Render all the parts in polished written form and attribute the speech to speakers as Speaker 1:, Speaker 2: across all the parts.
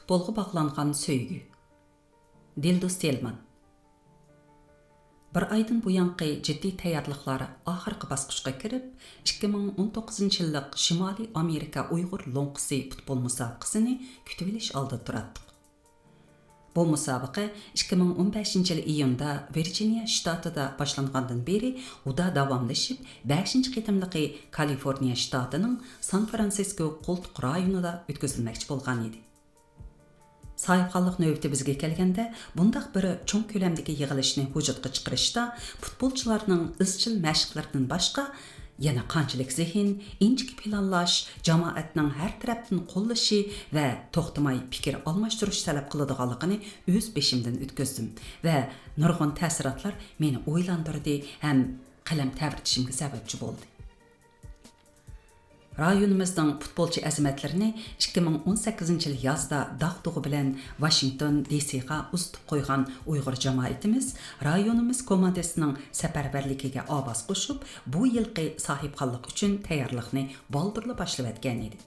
Speaker 1: Futbolga baglangan söýgü. Dildos Telman. Bir aydan buyanqı ciddi tayyorliqlari oxirgi bosqichga kirib, 2019-yillik Shimoliy Amerika Uyg'ur Lo'nqisi futbol musobaqasini kutib olish oldida turadi. Bu musobaqa 2015-yil iyunda Virginia shtatida boshlangandan beri uda davomlashib, 5-qitimliqi Kaliforniya shtatining San Fransisko qo'ltiq rayonida o'tkazilmoqchi bo'lgan edi. Sahipxonlik növbəti bizga kelganda, bundaq bir cho'ng ko'lamdagi yig'ilishni vujudga chiqarishda futbolchilarning izchil mashqlaridan boshqa yana qanchalik zehn, inchik planlash, jamoatning har tarafdan qo'llashi va to'xtamay fikr almashtirish talab qiladiganligini o'z beshimdan o'tkazdim va nurg'un ta'sirotlar meni o'ylantirdi ham qalam tavritishimga sababchi bo'ldi. Rayonimizning futbolchi azimatlarini 2018-yil yozda dağ-dug'u bilan Washington D.C.ga uzatib qo'ygan Uyg'ur jamoatimiz rayonimiz komandasining safarbarligiga ovoz qo'shib, bu yilgi sahibxonlik uchun tayyorlikni boldirla boshlab o'tgan edi.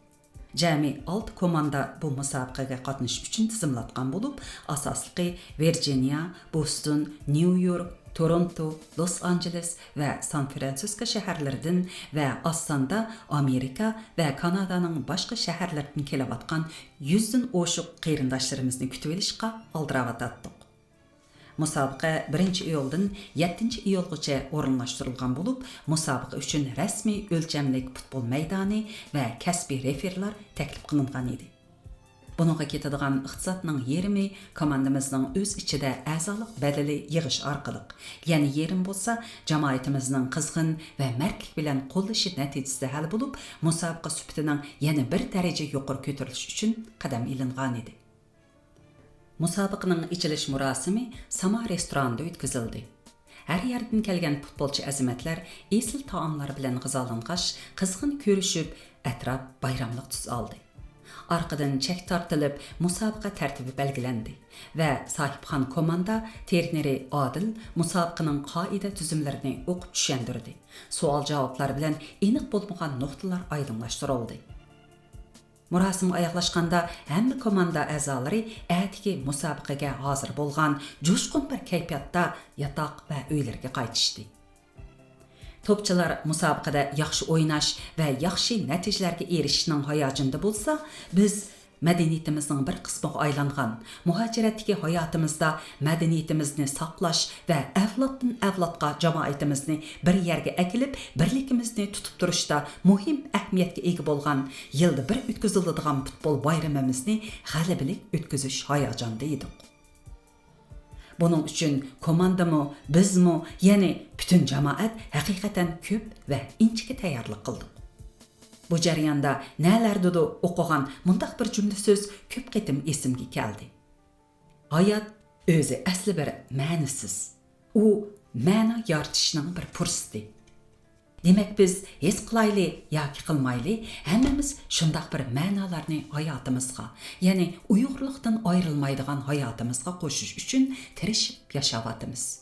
Speaker 1: Jami 6 komanda bu musobaqaga qatnashish uchun tizimlatgan bo'lib, asosliqi Virginia, Boston, New York, Toronto, Los Angeles va San Fransisko shaharlaridan va ostonda Amerika va Kanadaning boshqa shaharlaridan kelayotgan 100 dan oshiq qarindoshlarimizni kutib olishga oldirayotdik. Musobaqa 1-iyuldan 7-iyulgacha o'rinlashtirilgan bo'lib, musobaqa uchun rasmiy o'lchamlik futbol maydoni va kasbiy referlar taklif qilingan edi. Bununla ketadigan iqtisodning yerimi komandamizning o'z ichida a'zolik badali yig'ish orqali, ya'ni yerim bo'lsa, jamoatimizning qizg'in va mardlik bilan qo'llashi natijasida hal bo'lib, musobaqa sufatining yana bir daraja yuqori ko'tarilishi uchun qadam ilingan edi. Musobaqaning ichilish murosimi Sama restoranida o'tkazildi. Her yerden kelgan futbolchi azimatlar esil taomlar bilan g'izalangach, qizg'in ko'rishib, atrof bayramlik tus oldi. Arqadan çek tartılıp musabaqa tartibi belgilendi ve sahipxon komanda treneri Adil musabaqaning qoida tuzumlarini o'qib tushundirdi. Savol javoblar bilan aniq bo'lmagan nuqtalar aydınlaştırıldı. Murasim oyoqlashganda hamma komanda a'zolari atigi musabaqaga hozir bo'lgan jo'shqin bir kayfiyatda yotoq va uylarga qaytishdi. Topçular musobaqada yaxshi o'ynash va yaxshi natijalarga erishishning hayojonida bo'lsa, biz madaniyatimizning bir qismiga aylangan, muhojiratdagi hayotimizda madaniyatimizni saqlash va avloddan avlodga jamoatimizni bir yerga akilib, birlikimizni tutib turishda muhim ahamiyatga ega bo'lgan yilda bir o'tkaziladigan futbol bayramimizni g'alabalik o'tkazish hayojonida edik. Bunun üçün komandamı, bizmi, yani bütün cemaat hakikaten köp ve inçiki tayyorlik qildik. Bu jarayonda nelerdi o'qigan mundaq bir cümle söz köp qitim esimga keldi. Hayat o'zi asli bir ma'nisiz. U ma'no yaratishning bir fursati. Demek biz his qilayli yoki qilmayli, hammamiz shundaq bir ma'nolarni hayotimizga, ya'ni Uyg'urlikdan ayrilmaydigan hayotimizga qo'shish uchun tirishib yashayapmiz.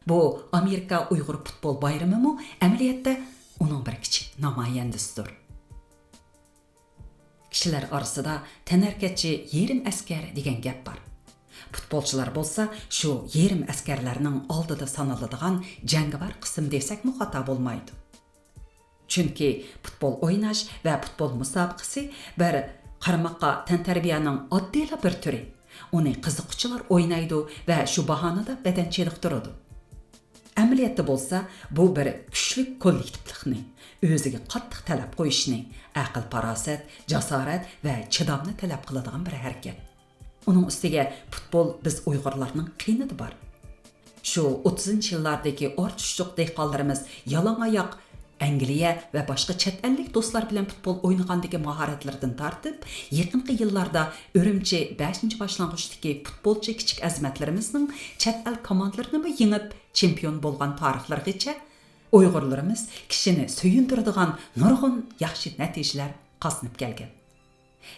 Speaker 1: Bu Amerika Uyg'ur futbol bayrami amaliyotda uning bir kichik namoyandasidir. Kishilar orasida tanarkatchi yerim askar degan gap bor. Futbolchilar bo'lsa, shu yerim askarlarning oldida sanaladigan jangovar qism desakmi xato bo'lmaydi. Chunki futbol o'ynash va futbol musobaqasi bir qarmoqqa tantarbiyaning oddiy bir turi. Uni qiziquvchilar o'ynaydi va shu bahonada badan cheniqtiradi. Amaliyotda bo'lsa, bu bir kuchli kollektivlikni, o'ziga qattiq talab qo'yishni, aql farosat, jasorat va chidamni talab qiladigan bir harakat. Onun üstüge futbol biz Uyg'urlarning qiynidi bor. Shu 30-yillardagi ortuşluq dehqonlarimiz yalan oyoq Angliya va boshqa chet ellik do'stlar bilan futbol o'ynagandagi mahoratlardan tortib, yaqinqi yillarda Urumchi 5-boshlang'ichdagi futbolchi kichik azmatlarimizning chet el komandalarini yengib chempion bo'lgan tarixlargacha Uyg'urlarimiz kishini suyuntiradigan nurg'un yaxshi natijalar qozonib kelgan.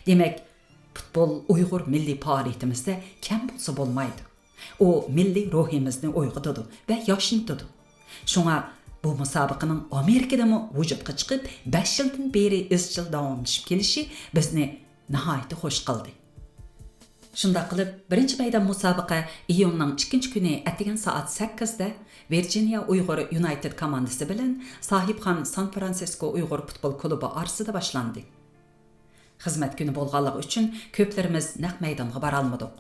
Speaker 1: Demak, futbol Uyg'ur milliy faoliyatimizda kam bo'lsa bo'lmaydi. O milliy ruhimizni uyg'otadi va yoshintiradi. Shunga bu musobaqaning Amerikadami vujudga chiqib 5 yildan beri izchil davomlashib kelishi bizni nihoyatda xush qildi. Shunda qilib, birinchi maydon musobaqa iyunning 2 kuni atigan soat 8 da Virginia Uyg'ur United komandasi bilan Sohibxon San Fransisko Uyg'ur futbol klubi orasida boshlandi. Xizmat kuni bo'lganligi uchun ko'plarimiz naq maydonga bora olmadik.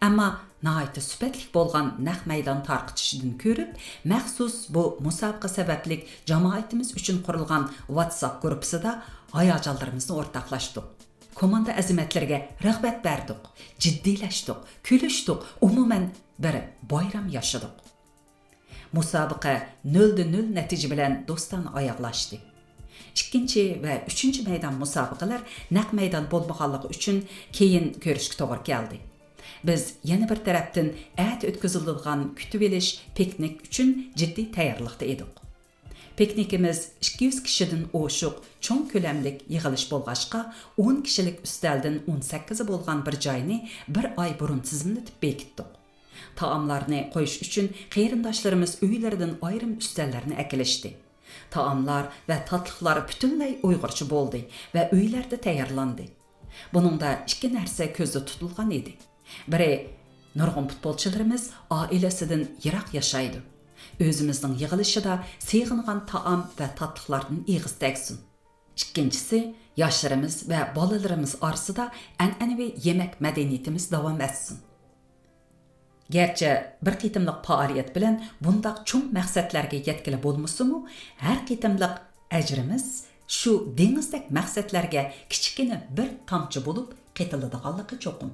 Speaker 1: Ammo nihoyatda sifatli bo'lgan naq maydon tarqatishidan ko'rib, maxsus bu musobaqa sababli jamoatimiz uchun qurilgan WhatsApp guruhida hayajonlarimizni o'rtoqlashdik. Komanda azimatlarga rag'bat berdik, jiddiylashdik, kulishdik, umuman bir bayram yashadik. Musobaqa 0-0 natija bilan do'stona oyoqlashdi. Ikkinchi va uchinchi maydon musobaqalar naq maydon bo'lmaganligi uchun keyin ko'rishga to'g'ri keldi. Biz yana bir tarafdan o'tkaziladigan kutib olish piknik uchun jiddiy tayyorlikda edik. Piknikimiz 200 kishidan o'shiq cho'ng ko'lamlik yig'ilish bo'lg'achqa 10 kishilik ustaldan 18 bo'lgan bir joyni bir oy burun tizimlatib bekitdik. Taomlarni qo'yish uchun qarindoshlarimiz uylaridan ayrim ustallarni akilishdi. Taomlar va tatliqlar butunlay Uyg'urcha bo'ldi va uylarda tayyorlandi. Buningda ikki narsa ko'zda tutilgan edi. Biri, nurg'un futbolchilarimiz oilasidan yiroq yashaydi. O'zimizning yig'ilishida seg'ingan taom va tatliqlardan ig'iz tegsin. Ikkinchisi, yoshlarimiz va bolalarimiz orasida an'anaviy yemak madaniyatimiz davom etsin. Gerçi bir qitimliq faoliyat bilan bundaq cho'ng maqsadlarga yetkili bo'lmasa-mu, har qitimliq ajrimiz shu dengizdek maqsadlarga kichkina bir tomchi bo'lib qetiladiganligi cho'qim.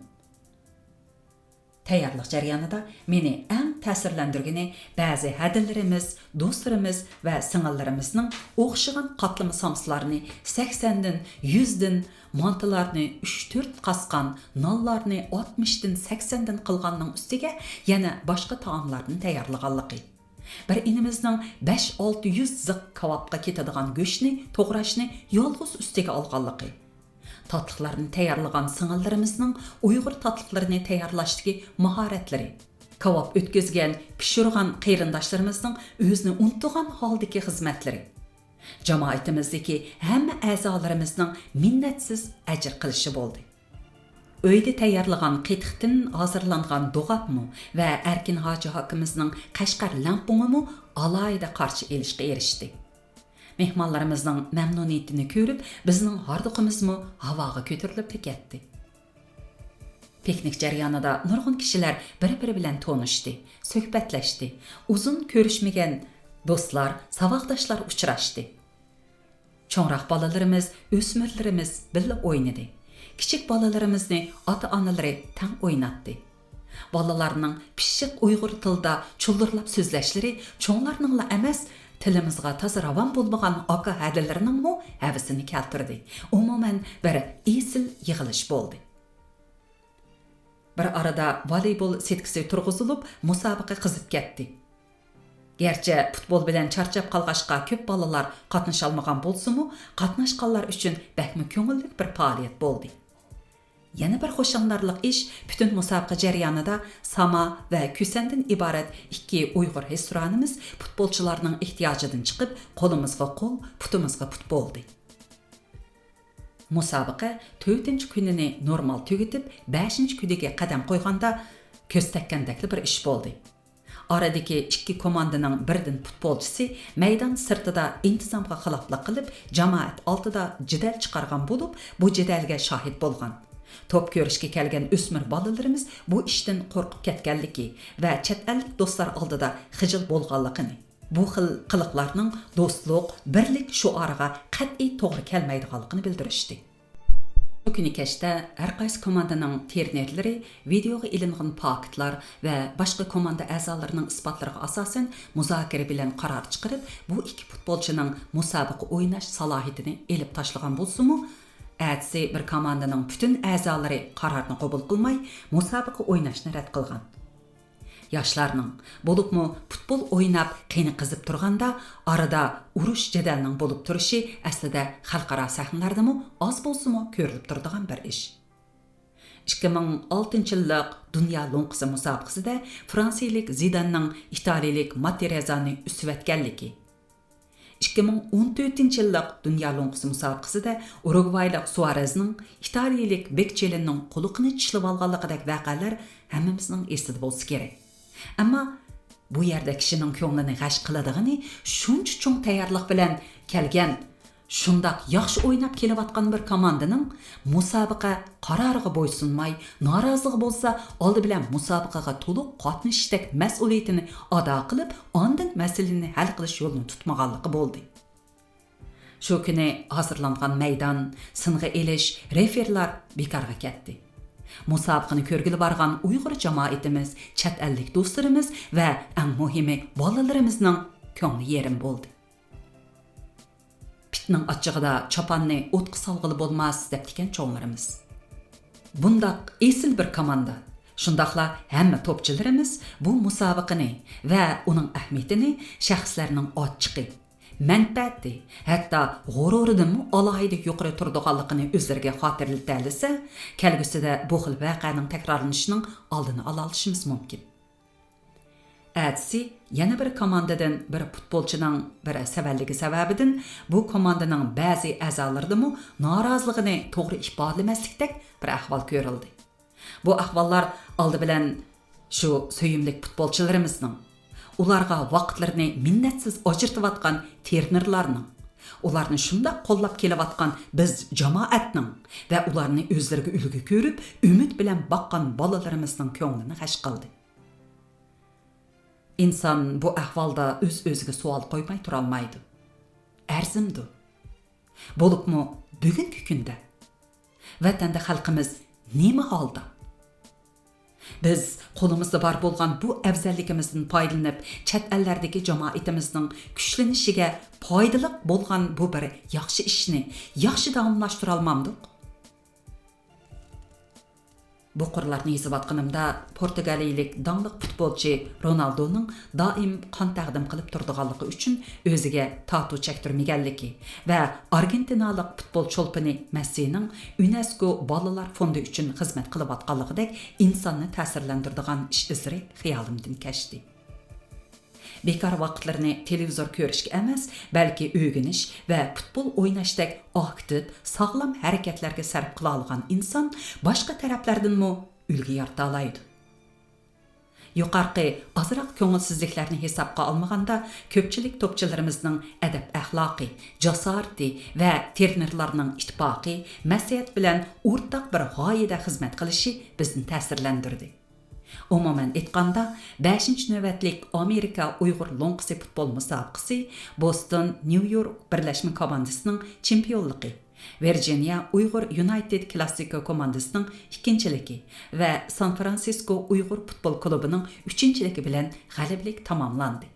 Speaker 1: Tayyorlik jarayonida meni eng ta'sirlantirgani ba'zi hadillarimiz, do'stlarimiz va singillarimizning o'xshagan qatlama somslarini 80 dan 100 dan mantilarni 3-4 qasqan, nonlarni 60 dan 80 dan qilganning ustiga yana boshqa taomlarni tayyorlaganligi. Bir inimizning 5-600 ziq kavobga ketadigan go'shtni to'g'rashni yolg'iz ustiga olganligi. Tatlıqlarını tayyorlagan sing'illarimizning Uyg'ur tatliqlarini tayyorlashdagi mahoratlari, kavob o'tkazgan, pishirgan qarindoshlarimizning o'zini unutgan holdagi xizmatlari, jamoatimizdagi hamma a'zolarimizning minnatsiz ajr qilishi bo'ldi. Uyda tayyorlagan qetiqdan hozirlangan do'g'apmi va Erkin Hoji hokimimizning Qashqar lampungimi alayda qarshi elishga erishdi. Mehmonlarimizning memnuniyetini ko'rib, bizning hordiqimizmi havoga ko'tarilib ketdi. Piknik jarayonida nurg'un kishilar bir-biri bilan tanishdi, suhbatlashdi. Uzun ko'rishmagan do'stlar, saboqdoshlar uchrashdi. Cho'nroq bolalarimiz, o'smirlarimiz birga o'ynadi. Kichik bolalarimizni ota-onalari tang o'ynatdi. Bolalarning pishiq Uyg'ur tilida chuldirlab so'zlashlari cho'nglarningla emas, tilimizga toza ravon bo'lmagan aka hadillarning mu havasini keltirdi. Umuman bir esil yig'ilish bo'ldi. Bir arada voleybol setkisi turg'izilib, musobaqa qizib ketdi. Gerçi futbol bilan charchab qolg'ashqa ko'p bolalar qatnasha olmagan bo'lsa-mu, qatnashganlar uchun bakmi ko'ngillik bir faoliyat bo'ldi. Yana bir xo'shanlarlik ish bütün musobaqa jarayonida Sama va Kusandan iborat ikki Uyg'ur restoranimiz futbolchilarning ehtiyojidan chiqib, qo'limizga qo'l, putimizga put bo'ldi. Musobaqa 4-kunini normal tugatib, 5-kuniga qadam qo'yganda ko'z takkandakli bir ish bo'ldi. Aradagi ikki komandaning birdan futbolchisi maydon sirtida intizomga xiloflik qilib, jamoat oldida jidal chiqargan bo'lib, bu jidalga shohid bo'lgan. Top ko'rishga kelgan o'smir bolalarimiz bu ishdan qo'rqib ketganligi va chet ellik do'stlar oldida xijil bo'lganligini, bu xil qiliqlarning do'stlik, birlik shuariga qat'iy to'g'ri kelmaydiganligini bildirishdi. Bu kuni kechda har qaysi komandaning trenerlari videoga ilingan faktlar va boshqa komanda a'zolarining isbotlariga asosan muzokara bilan qaror chiqarib, bu ikki futbolchining musobaqa o'ynash salohiyatini elib tashlagan bo'lsa-mu, Әтсі bir komandaning bütün a'zolari qarorni qabul qilmay, musobaqa o'ynashni rad qilgan. Yoshlarning bo'libmi futbol o'ynab qiyni qizib turganda arada urush jadalning bo'lib turishi aslida xalqaro sahnalardami oz bo'lsa-mu ko'rilib turadigan bir ish. 2006-yillik Dunyo Lo'nqisi musobaqasida Fransiyalik Zidanning Italiyalik Materazani ustib o'tganligi, 2014-yillik Dünya Lo'ngqisi musobaqasida Urugvaylik Suarezning Italiyalik Bekchelinning quliqini tishlab olganligidek voqealar hammamizning esida bo'lsa kerak. Ammo bu yerda kishining ko'nglini g'ash qiladigini shuncha cho'ng tayyorlik bilan kelgan shundaq yaxshi o'ynab kelayotgan bir komandaning musobaqa qaroriga bo'ysunmay, noroziligi bo'lsa, oldi bilan musobaqaga to'liq qatnashishdek mas'uliyatini ado qilib, ondan masalani hal qilish yo'lini tutmaganligi bo'ldi. Shu kuni hozirlangan maydon, sing'i elish, referlar bekorga ketdi. Musobaqani ko'rgili borgan Uyg'ur jamoatimiz, chet ellik do'stlarimiz va eng muhimi bolalarimizning ko'ngli yerim bo'ldi. Pitning achchig'ida chopanni o'tqa solg'ili bo'lmas deb degan cho'nglarimiz. Bundaq esil bir komanda, shundaqla hamma to'pchilarimiz bu musobaqani va uning ahamiyatini shaxslarning ochiqi, manfaati, hatto g'ururidan alohida yuqori turadiganligini o'zlariga xotirlatsa, kelgusida bu xil voqeaning takrorlanishining oldini ola olishimiz mumkin. Әдісі, yana bir komandadan bir futbolchining bir savalligi sababidan bu komandaning ba'zi a'zolaridami noroziligini to'g'ri ifodalamaslikdek bir ahvol ko'rildi. Bu ahvollar oldi bilan shu suyimlik futbolchilarimizning, ularga vaqtlarini minnatsiz ajratayotgan trenerlarning, ularni shunday qo'llab kelayotgan biz jamoatning va ularni o'zlariga ulgu ko'rib, umid bilan boqqan bolalarimizning ko'nglini g'ash qildi. İnsan bu ahvalda öz-özüge sual qo'ymay turolmaydi. Arzimdi. Bo'libmi bugungi kunda vatanda xalqimiz nima holda? Biz qo'limizda bor bo'lgan bu afzalligimizdan foydalanib, chet ellardagi jamoatimizning kuchlanishiga foydali bo'lgan bu bir yaxshi ishni yaxshi davomlashtira olmamdik. Bu qurlarni yozayotganimda Portugaliyalik dangliq futbolchi Ronaldoning doim qon taqdim qilib turadiganligi uchun o'ziga tatu chektirmaganligi va Argentinalik futbol cho'lpini Messining UNESCO bolalar fondi uchun xizmat qilayotganligidek insonni ta'sirlantiradigan ish izlari xiyolimdan kechdi. Bekar vaqtlarini televizor ko'rishga emas, balki o'rganish va futbol o'ynashdek aktiv, sog'lom harakatlarga sarf qila olgan inson boshqa taraflardan ulgu yarata oladi. Yuqorqi ozroq ko'ngilsizliklarni hisobga olmaganda, ko'pchilik to'pchilarimizning adab axloqi, jasorati va trenerlarning ittifoqi, mas'uliyat bilan o'rtaq bir g'oyada xizmat qilishi bizni ta'sirlantirdi. Umuman aytganda 5-navbatlik Amerika Uyg'ur Lo'ngqisi futbol musobaqasi Boston New York birlashma komandasining chempionligi, Virginia Uyg'ur United Classico komandasining ikkinchiligi va San Francisco Uyg'ur futbol klubining 3-ligi bilan g'alabalik tamomlandi.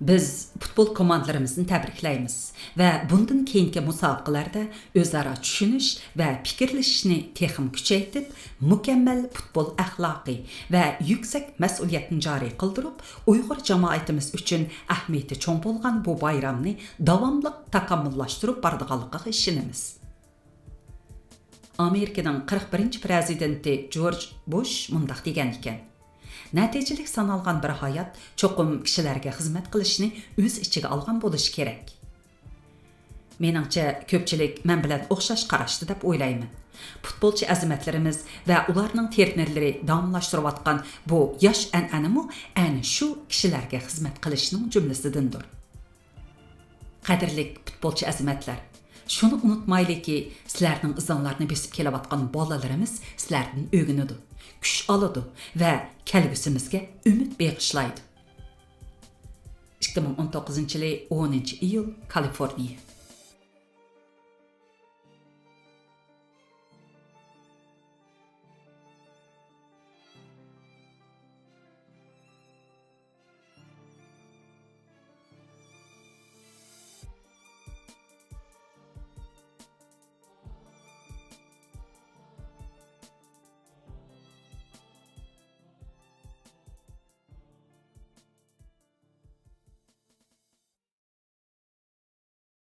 Speaker 1: Biz futbol komandlarimizni tabriklaymiz va bundan keyingi musobaqalarda o'zaro tushunish va fikrlashishni texnik kuchaytirib, mukammal futbol axloqi va yuksak mas'uliyatni joriy qildirib, Uyg'ur jamoatimiz uchun ahamiyati cho'ng bo'lgan bu bayramni davomli takomillashtirib boradiganligiga ishonamiz. Amerikaning 41-prezidenti George Bush mundaq degan ekan: Natijalik sanalgan bir hayat cho'qim kishilarga xizmat qilishni o'z ichiga olgan bo'lishi kerak. Meningcha ko'pchilik men bilan o'xshash qarashdi deb o'ylayman. Futbolchi azimatlarimiz va ularning trenerlari davomlashtirayotgan bu yosh an'anamu ana shu kishilarga xizmat qilishning jumlasidandir. Qadrli futbolchi azimatlar, shuni unutmaylikki, sizlarning izonlarini besib kelayotgan bolalarimiz sizlardan o'rganadi, kuch oladi va kelgusimizga umid bag'ishlaydi. 2019-yil 10-iyul, Kaliforniya.